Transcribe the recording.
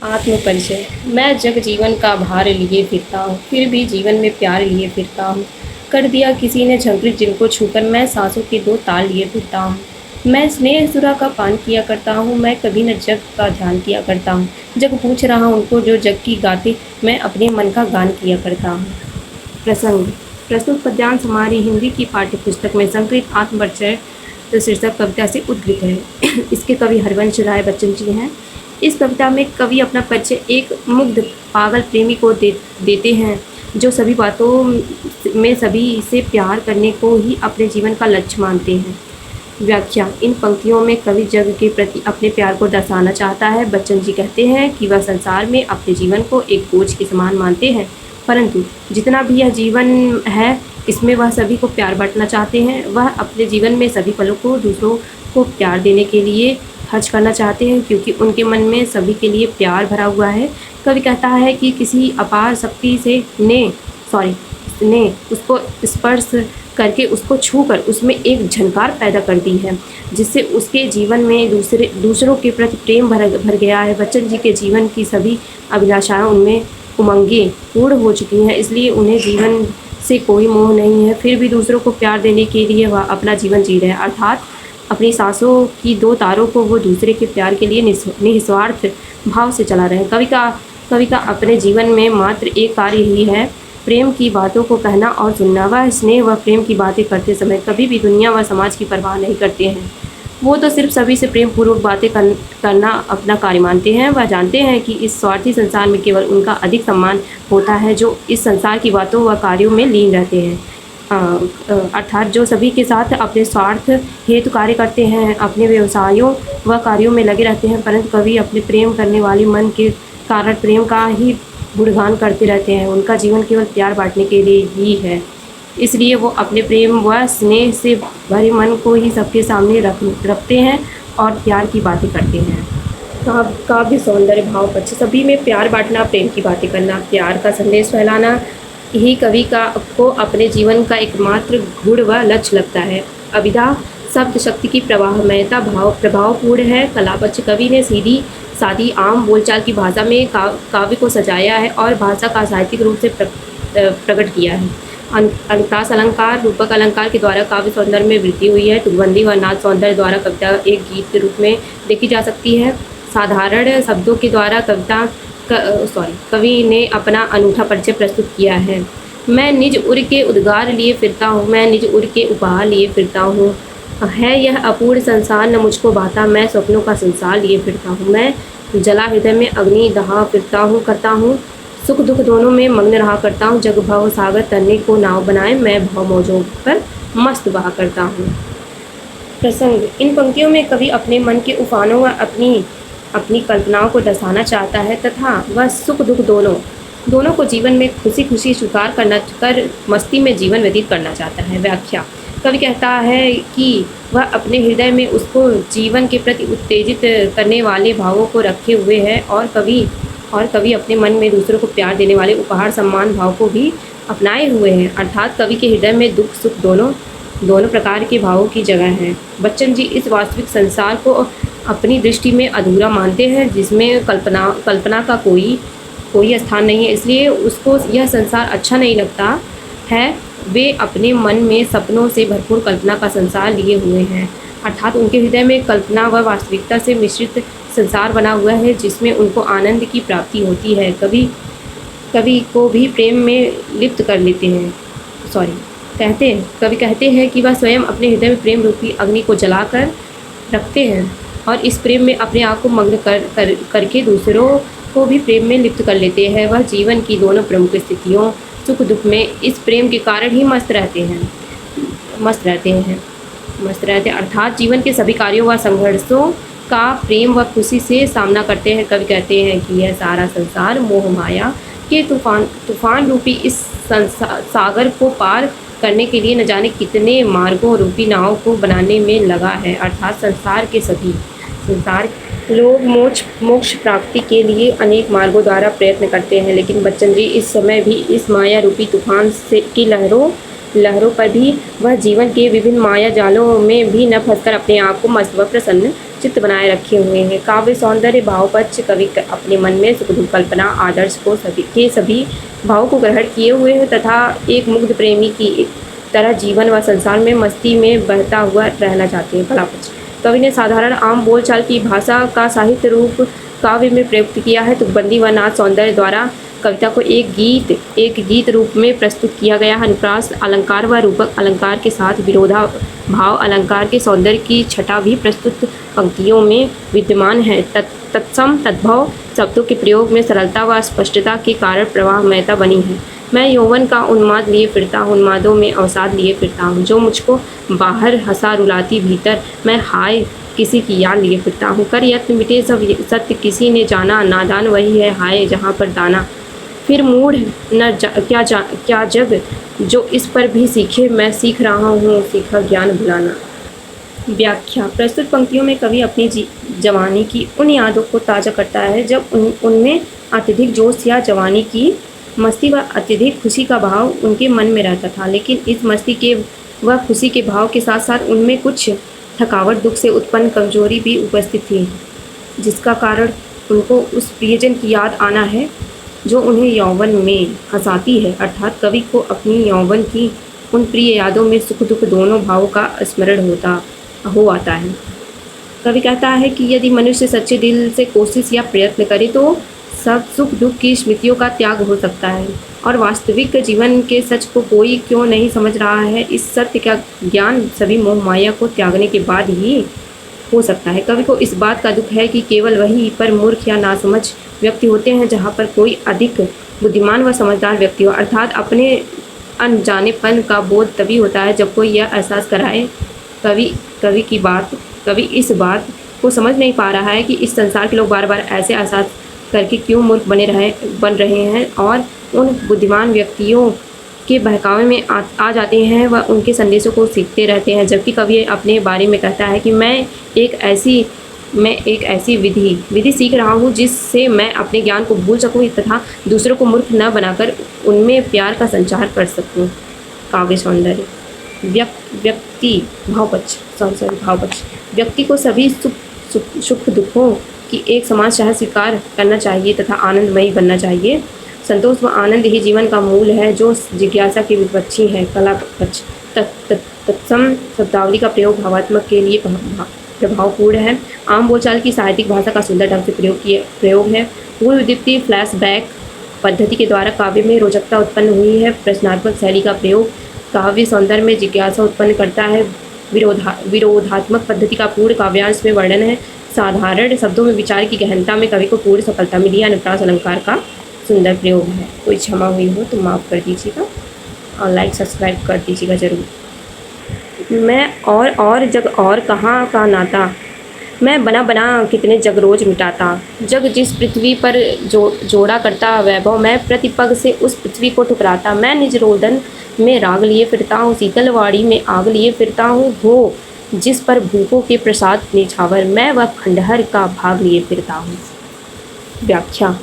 आत्मपरिचय। मैं जग जीवन का भार लिए फिरता हूँ, फिर भी जीवन में प्यार लिए फिरता हूँ। कर दिया किसी ने झंकृ जिनको छूकर, मैं सांसों के दो ताल लिए फिरता हूँ। मैं स्नेह सुरा का पान किया करता हूँ, मैं कभी न जग का ध्यान किया करता हूँ। जग पूछ रहा उनको जो जग की गाते, मैं अपने मन का गान किया करता हूँ। प्रसंग। प्रस्तुत पद्यांश हमारी हिंदी की पाठ्य पुस्तक में संकलित आत्मपरिचय शीर्षक कविता से उद्धृत है। इसके कवि हरिवंश राय बच्चन जी हैं। इस कविता में कवि अपना परिचय एक मुग्ध पागल प्रेमी को देते हैं, जो सभी बातों में सभी से प्यार करने को ही अपने जीवन का लक्ष्य मानते हैं। व्याख्या। इन पंक्तियों में कवि जग के प्रति अपने प्यार को दर्शाना चाहता है। बच्चन जी कहते हैं कि वह संसार में अपने जीवन को एक बोझ के समान मानते हैं, परंतु जितना भी यह जीवन है, इसमें वह सभी को प्यार बांटना चाहते हैं। वह अपने जीवन में सभी पलों को दूसरों को प्यार देने के लिए खर्च करना चाहते हैं, क्योंकि उनके मन में सभी के लिए प्यार भरा हुआ है। कवि कहता है कि किसी अपार शक्ति से ने उसको स्पर्श करके, उसको छूकर उसमें एक झनकार पैदा कर दी है, जिससे उसके जीवन में दूसरों के प्रति प्रेम भर गया है। बच्चन जी के जीवन की सभी अभिलाषाएं उनमें उमंगें पूर्ण हो चुकी हैं, इसलिए उन्हें जीवन से कोई मोह नहीं है। फिर भी दूसरों को प्यार देने के लिए वह अपना जीवन जी रहे हैं, अर्थात अपनी सांसों की दो तारों को वो दूसरे के प्यार के लिए निस्वार्थ भाव से चला रहे हैं। कवि का अपने जीवन में मात्र एक कार्य ही है, प्रेम की बातों को कहना और सुनना। वह स्नेह व प्रेम की बातें करते समय कभी भी दुनिया व समाज की परवाह नहीं करते हैं। वो तो सिर्फ सभी से प्रेम पूर्वक बातें करना अपना कार्य मानते हैं। वह जानते हैं कि इस स्वार्थी संसार में केवल उनका अधिक सम्मान होता है, जो इस संसार की बातों व कार्यों में लीन रहते हैं, अर्थात जो सभी के साथ अपने स्वार्थ हेतु कार्य करते हैं, अपने व्यवसायों व कार्यों में लगे रहते हैं। परंतु कवि अपने प्रेम करने वाले मन के कारण प्रेम का ही गुणगान करते रहते हैं। उनका जीवन केवल प्यार बांटने के लिए ही है, इसलिए वो अपने प्रेम व स्नेह से भरे मन को ही सबके सामने रखते हैं और प्यार की बातें करते हैं। काव्य सौंदर्य भाव पक्ष। सभी में प्यार बांटना, प्रेम की बातें करना, प्यार का संदेश फैलाना ही कवि को अपने जीवन का एकमात्र गुण व लक्ष्य लगता है। अभिधा शब्द शक्ति की प्रवाहमयता प्रभावपूर्ण है। कला पक्ष। कवि ने सीधी सादी आम बोलचाल की भाषा में काव्य को सजाया है और भाषा का साहित्यिक रूप से प्रकट किया है। अनुप्रास अलंकार, रूपक अलंकार के द्वारा काव्य सौंदर्य में वृद्धि हुई है। तुकबंदी व नाद सौंदर्य द्वारा कविता एक गीत के रूप में देखी जा सकती है। साधारण शब्दों के द्वारा कवि ने अपना अनूठा परिचय प्रस्तुत किया है। मैं निज उर के उद्गार लिए फिरता हूँ, मैं निज उर के उपहार लिए फिरता हूँ। है यह अपूर्ण संसार न मुझको भाता, मैं स्वप्नों का संसार लिए फिरता हूँ। मैं जला हृदय में अग्नि दहा फिरता हूँ करता हूँ, सुख दुख दोनों में मग्न रहा करता हूँ। जग भव सागर तरने को नाव बनाए, मैं भव मौजों पर मस्त बहा करता हूँ। प्रसंग। इन पंक्तियों में कवि अपने मन के उफानों व अपनी कल्पनाओं को दर्शाना चाहता है तथा वह सुख दुख दोनों को जीवन में खुशी खुशी स्वीकार कर मस्ती में जीवन व्यतीत करना चाहता है। व्याख्या। कवि कहता है कि वह अपने हृदय में उसको जीवन के प्रति उत्तेजित करने वाले भावों को रखे हुए है और कवि अपने मन में दूसरों को प्यार देने वाले उपहार सम्मान भाव को भी अपनाए हुए हैं, अर्थात कवि के हृदय में दुख सुख दोनों प्रकार के भावों की जगह है। बच्चन जी इस वास्तविक संसार को अपनी दृष्टि में अधूरा मानते हैं, जिसमें कल्पना का कोई स्थान नहीं है, इसलिए उसको यह संसार अच्छा नहीं लगता है। वे अपने मन में सपनों से भरपूर कल्पना का संसार लिए हुए हैं, अर्थात उनके हृदय में कल्पना व वास्तविकता से मिश्रित संसार बना हुआ है, जिसमें उनको आनंद की प्राप्ति होती है। कवि को भी प्रेम में लिप्त कर लेते हैं। कवि कहते हैं कि वह स्वयं अपने हृदय में प्रेम रूपी अग्नि को जलाकर रखते हैं और इस प्रेम में अपने आप को मग्न करके दूसरों को भी प्रेम में लिप्त कर लेते हैं। वह जीवन की दोनों प्रमुख स्थितियों सुख दुख में इस प्रेम के कारण ही मस्त रहते अर्थात जीवन के सभी कार्यों व संघर्षों का प्रेम व खुशी से सामना करते हैं। कवि कहते हैं कि यह सारा संसार मोह माया के तूफान रूपी इस सागर को पार करने के लिए न जाने कितने मार्गों रूपी नाव को बनाने में लगा है, अर्थात संसार लोग मोक्ष प्राप्ति के लिए अनेक मार्गों द्वारा प्रयत्न करते हैं, लेकिन बच्चन जी इस समय भी इस माया रूपी तूफान की लहरों पर भी वह जीवन के विभिन्न माया जालों में भी न फंसकर अपने आप को मस्त व प्रसन्न औचित्य बनाए रखे हुए हैं। काव्य सौंदर्य भावपक्ष कवि अपने मन में सुख दुख कल्पना आदर्श को सभी भावों को ग्रहण किए हुए हैं तथा एक मुग्ध प्रेमी की तरह जीवन व संसार में मस्ती में बहता हुआ रहना चाहते हैं। कलापक्ष कवि ने साधारण आम बोलचाल की भाषा का साहित्य रूप काव्य में प्रयुक्त किया है। तुकबंदी व नाच सौंदर्य द्वारा कविता को एक गीत रूप में प्रस्तुत किया गया है। अनुप्रास अलंकार व रूपक अलंकार के साथ विरोधा भाव अलंकार के सौंदर्य की छटा भी प्रस्तुत पंक्तियों में विद्यमान है। तत्सम तद्भव शब्दों के प्रयोग में सरलता व स्पष्टता के कारण प्रवाहमयता बनी है। मैं यौवन का उन्माद लिए फिरता हूँ, उन्मादों में अवसाद लिए फिरता हूँ। जो मुझको बाहर हंसा रुलाती भीतर मैं हाय किसी की याद लिए फिरता हूँ। कर यत्न मिटे सब सत्य किसी ने जाना, नादान वही है हाय जहाँ पर दाना। फिर मूढ़ क्या जग जो इस पर भी सीखे, मैं सीख रहा हूँ सीखा ज्ञान भुलाना। व्याख्या प्रस्तुत पंक्तियों में कवि अपनी जवानी की उन यादों को ताज़ा करता है जब उनमें अत्यधिक जोश या जवानी की मस्ती व अत्यधिक खुशी का भाव उनके मन में रहता था। लेकिन इस मस्ती के व खुशी के भाव के साथ साथ उनमें कुछ थकावट, दुख से उत्पन्न कमजोरी भी उपस्थित थी, जिसका कारण उनको उस प्रियजन की याद आना है जो उन्हें यौवन में हंसाती है। अर्थात कवि को अपनी यौवन की उन प्रिय यादों में सुख दुख दोनों भावों का स्मरण हो आता है। कवि कहता है कि यदि मनुष्य सच्चे दिल से कोशिश या प्रयत्न करे तो सब सुख दुख की स्मृतियों का त्याग हो सकता है और वास्तविक जीवन के सच को कोई क्यों नहीं समझ रहा है। इस सत्य का ज्ञान सभी मोह माया को त्यागने के बाद ही हो सकता है। कवि को इस बात का दुख है कि केवल वही पर मूर्ख या नासमझ व्यक्ति होते हैं जहाँ पर कोई अधिक बुद्धिमान व समझदार व्यक्ति हो। अर्थात अपने अनजानेपन का बोध तभी होता है जब कोई यह एहसास कराए। कवि इस बात को समझ नहीं पा रहा है कि इस संसार के लोग बार बार ऐसे एहसास करके क्यों मूर्ख बन रहे हैं और उन बुद्धिमान व्यक्तियों के बहकावे में आ जाते हैं व उनके संदेशों को सीखते रहते हैं। जबकि कवि अपने बारे में कहता है कि मैं एक ऐसी विधि सीख रहा हूँ जिससे मैं अपने ज्ञान को भूल सकूँ तथा दूसरों को मूर्ख न बनाकर उनमें प्यार का संचार कर सकूँ। काव्य सौंदर्य भावपक्ष व्यक्ति को सभी सुख दुखों की एक समान सह स्वीकार करना चाहिए तथा आनंदमयी बनना चाहिए। संतोष व आनंद ही जीवन का मूल है जो जिज्ञासा की विपक्षी है। कला पक्ष तत्सम शब्दावली का प्रयोग भावात्मक के लिए प्रभावपूर्ण है। आम बोलचाल की साहित्यिक भाषा का सुंदर ढंग से प्रयोग है। पूर्व दीप्ति फ्लैशबैक पद्धति के द्वारा काव्य में रोचकता उत्पन्न हुई है। प्रश्नात्मक शैली का प्रयोग काव्य सौंदर्य में जिज्ञासा उत्पन्न करता है। विरोधात्मक पद्धति का पूर्ण काव्यांश में वर्णन है। साधारण शब्दों में विचार की गहनता में कवि को पूर्ण सफलता मिली है। अनुप्रास अलंकार का सुंदर प्रयोग है। कोई क्षमा हुई हो तो माफ़ कर दीजिएगा और लाइक सब्सक्राइब कर दीजिएगा ज़रूर। मैं और जग और कहाँ का नाता, मैं बना कितने जग रोज मिटाता। जग जिस पृथ्वी पर जोड़ा करता वैभव, मैं प्रतिपग से उस पृथ्वी को ठुकराता। मैं निज रोदन में राग लिए फिरता हूँ, शीतलवाड़ी में आग लिए फिरता हूँ। हो जिस पर भूखों के प्रसाद निछावर, मैं वह खंडहर का भाग लिए फिरता हूँ। व्याख्या